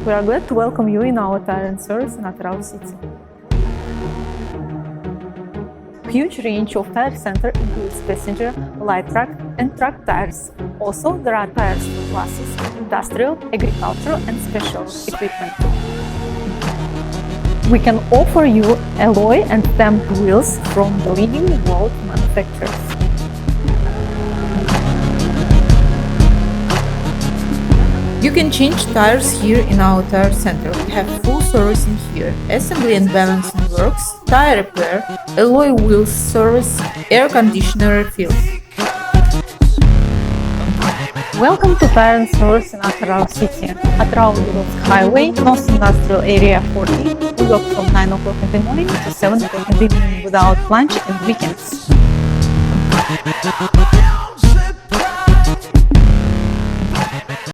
We are glad to welcome you in our Tyre&Service in Atyrau city. Huge range of tire center includes passenger, light truck and truck tires. Also, there are tires for classes, industrial, agricultural and special equipment. We can offer you alloy and stamped wheels from the leading world manufacturers. You can change tires here in our tire center. We have full servicing here: assembly and balancing works, tire repair, alloy wheels service, air conditioner refill. Welcome to Tyre&Service in Atyrau city, Atyrau Uralsk Highway, North Industrial Area 40. We work from 9 o'clock in the morning to 7 o'clock in the evening without lunch and weekends.